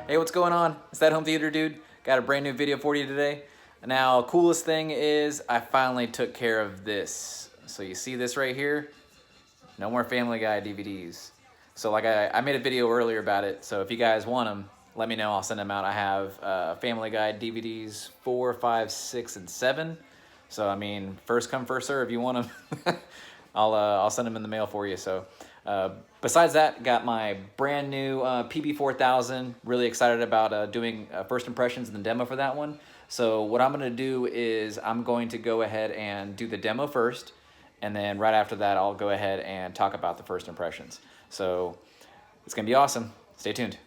Hey, what's going on? It's That Home Theater Dude. Got a brand new video for you today. Now, coolest thing is I finally took care of this. So you see this right here? No more Family Guy DVDs. So like I made a video earlier about it. So if you guys want them, let me know. I'll send them out. I have Family Guy DVDs 4, 5, 6, and 7. So I mean, first come, first serve. If you want them, I'll send them in the mail for you. So besides that, got my brand new PB-4000. Really excited about doing first impressions and the demo for that one. So what I'm gonna do is I'm going to go ahead and do the demo first, and then right after that, I'll go ahead and talk about the first impressions. So it's gonna be awesome. Stay tuned.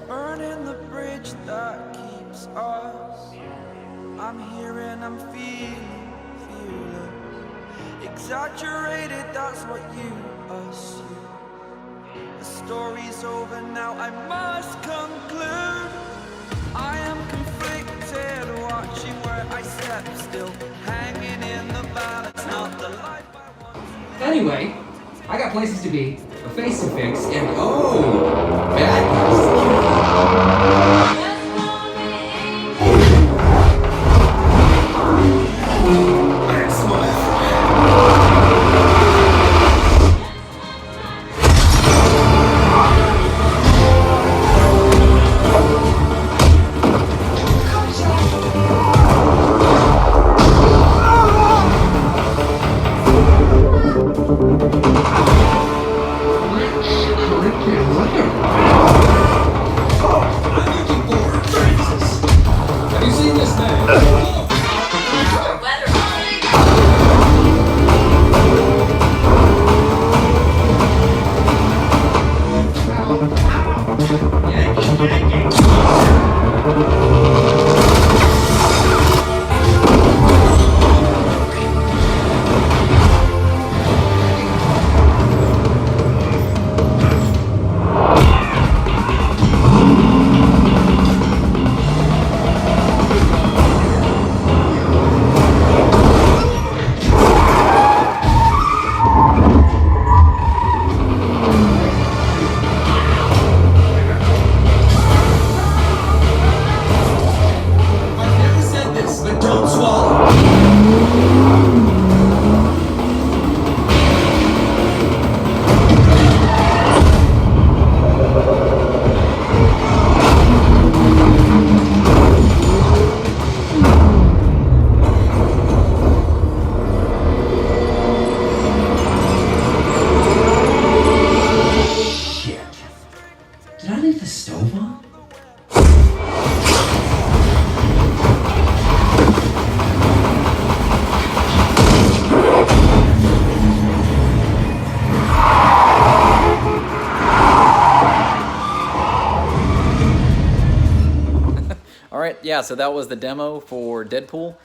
Burning the bridge that keeps us. I'm here and I'm feeling fearless. Exaggerated, that's what you assume. The story's over now, I must conclude. I am conflicted, watching where I step still, hanging in the balance, not the life I want. Anyway, I got places to be, a face to fix, and oh, bad guys to kill. That's my Yeah, so that was the demo for Deadpool.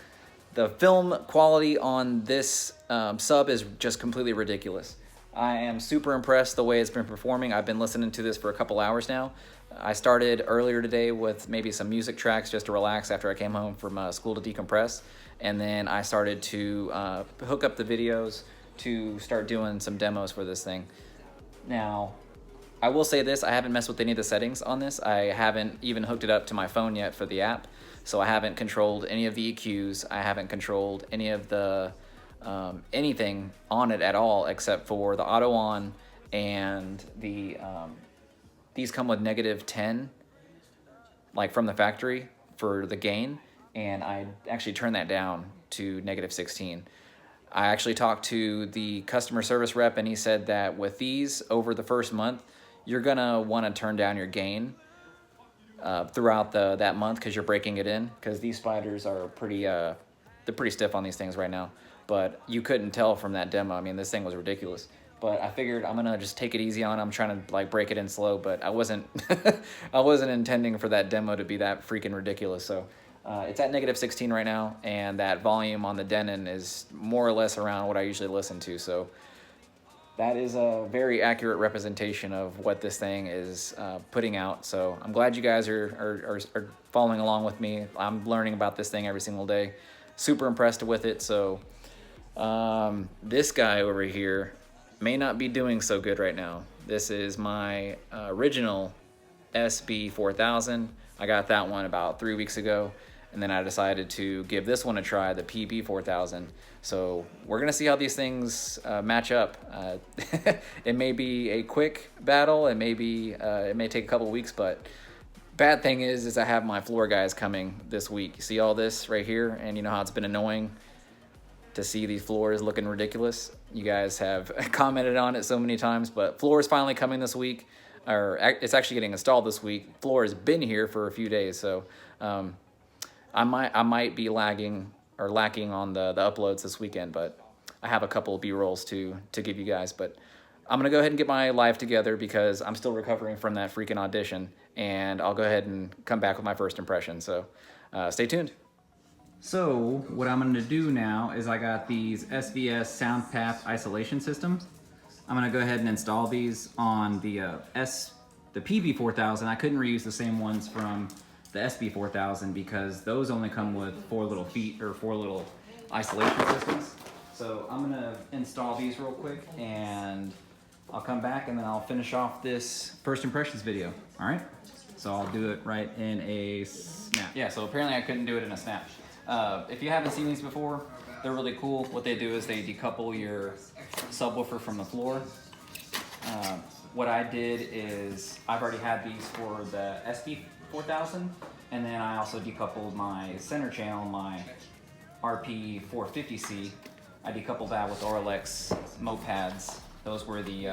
The film quality on this sub is just completely ridiculous. I am super impressed the way it's been performing. I've been listening to this for a couple hours now. I started earlier today with maybe some music tracks just to relax after I came home from school to decompress. And then I started to hook up the videos to start doing some demos for this thing. Now, I will say this, I haven't messed with any of the settings on this. I haven't even hooked it up to my phone yet for the app. So I haven't controlled any of the EQs. I haven't controlled any of the anything on it at all except for the auto on and the these come with -10 like from the factory for the gain, and I actually turned that down to -16. I actually talked to the customer service rep and he said that with these over the first month you're gonna want to turn down your gain throughout that month because you're breaking it in, because these spiders are pretty they're pretty stiff on these things right now. But you couldn't tell from that demo. I mean, this thing was ridiculous. but I figured I'm gonna just take it easy on it. I'm trying to like break it in slow, but I wasn't I wasn't intending for that demo to be that freaking ridiculous. So it's at -16 right now, and that volume on the Denon is more or less around what I usually listen to. So that is a very accurate representation of what this thing is putting out. So I'm glad you guys are following along with me. I'm learning about this thing every single day. Super impressed with it. So this guy over here may not be doing so good right now. This is my original SB4000. I got that one about 3 weeks ago, and then I decided to give this one a try, the PB-4000. So we're gonna see how these things match up. It may be a quick battle, it may take a couple weeks, but bad thing is I have my floor guys coming this week. You see all this right here, and you know how it's been annoying to see these floors looking ridiculous. You guys have commented on it so many times, but floor is finally coming this week, or it's actually getting installed this week. Floor has been here for a few days, so I might be lacking on the uploads this weekend, but I have a couple of B-rolls to give you guys. But I'm gonna go ahead and get my life together because I'm still recovering from that freaking audition, and I'll go ahead and come back with my first impression. So stay tuned. So what I'm gonna do now is I got these SVS sound path isolation systems. I'm gonna go ahead and install these on the PB-4000. I couldn't reuse the same ones from the SB-4000 because those only come with 4 little feet or 4 little isolation systems. So I'm gonna install these real quick, and I'll come back and then I'll finish off this first impressions video. All right? So I'll do it right in a snap. Yeah, so apparently I couldn't do it in a snap. If you haven't seen these before, they're really cool. What they do is they decouple your subwoofer from the floor. What I did is I've already had these for the SB-4000, and then I also decoupled my center channel, my RP450C. I decoupled that with Orlex mopads. Those were the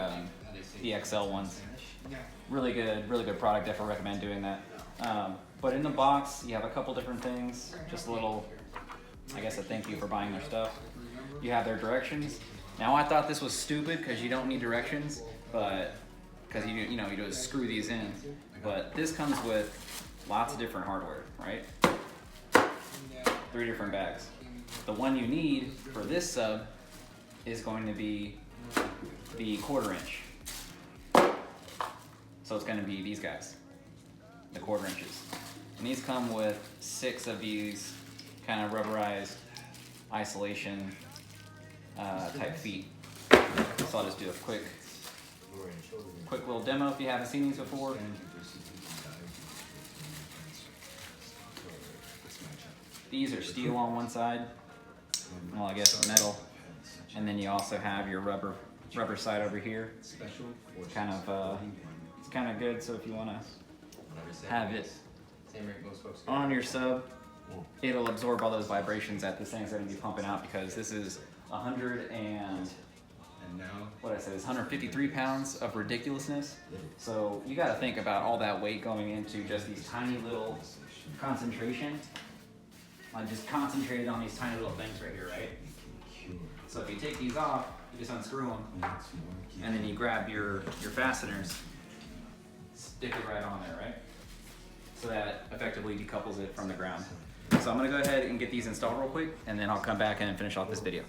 XL ones. Really good product. Definitely recommend doing that. But in the box, you have a couple different things. Just a little, I guess, a thank you for buying their stuff. You have their directions. Now I thought this was stupid because you don't need directions, but because you just screw these in. But this comes with lots of different hardware, right? 3 different bags. The one you need for this sub is going to be the 1/4 inch. So it's going to be these guys, the 1/4 inches. And these come with 6 of these kind of rubberized isolation type feet. So I'll just do a quick little demo if you haven't seen these before. These are steel on one side, well, I guess metal, and then you also have your rubber side over here. It's kind of good. So if you want to have it on your sub, it'll absorb all those vibrations that this thing's going to be pumping out, because this is 153 pounds of ridiculousness. So you got to think about all that weight going into just these tiny little concentration. I just concentrated on these tiny little things right here, right? So if you take these off, you just unscrew them, and then you grab your fasteners, stick it right on there, right? So that effectively decouples it from the ground. So I'm gonna go ahead and get these installed real quick, and then I'll come back and finish off this video.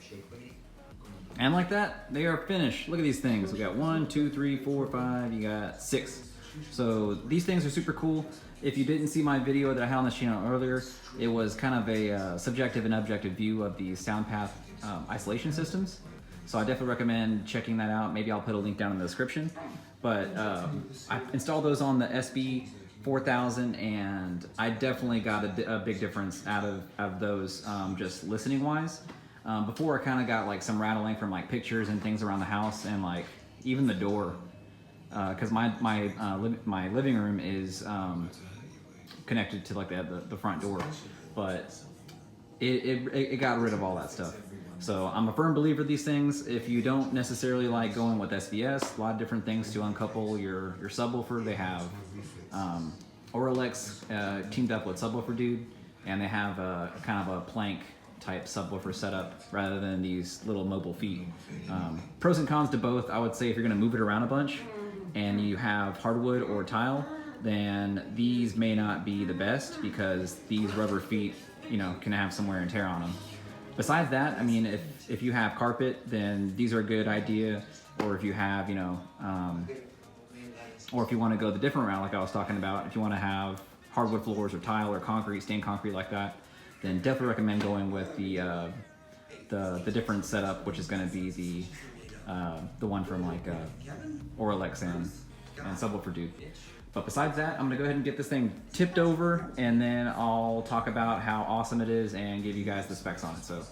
And like that, they are finished. Look at these things. We got 1, 2, 3, 4, 5, you got 6. So these things are super cool. If you didn't see my video that I had on the channel earlier, it was kind of a subjective and objective view of the sound path isolation systems. So I definitely recommend checking that out. Maybe I'll put a link down in the description. But I installed those on the SB-4000, and I definitely got a big difference out of those just listening wise. Before I kind of got like some rattling from like pictures and things around the house, and like even the door, because my living room is connected to like the front door, but it got rid of all that stuff. So I'm a firm believer of these things. If you don't necessarily like going with SVS, a lot of different things to uncouple your subwoofer. They have Orlex teamed up with ThatHomeTheaterDude, and they have kind of a plank type subwoofer setup rather than these little mobile feet. Pros and cons to both. I would say if you're gonna move it around a bunch and you have hardwood or tile, then these may not be the best because these rubber feet, you know, can have some wear and tear on them. Besides that, I mean, if you have carpet, then these are a good idea. Or if you have, you know, or if you want to go the different route, like I was talking about, if you want to have hardwood floors or tile or concrete, stained concrete like that, then definitely recommend going with the different setup, which is going to be the one from like Oralex and Subwoofer Dude. But besides that, I'm gonna go ahead and get this thing tipped over, and then I'll talk about how awesome it is and give you guys the specs on it. So.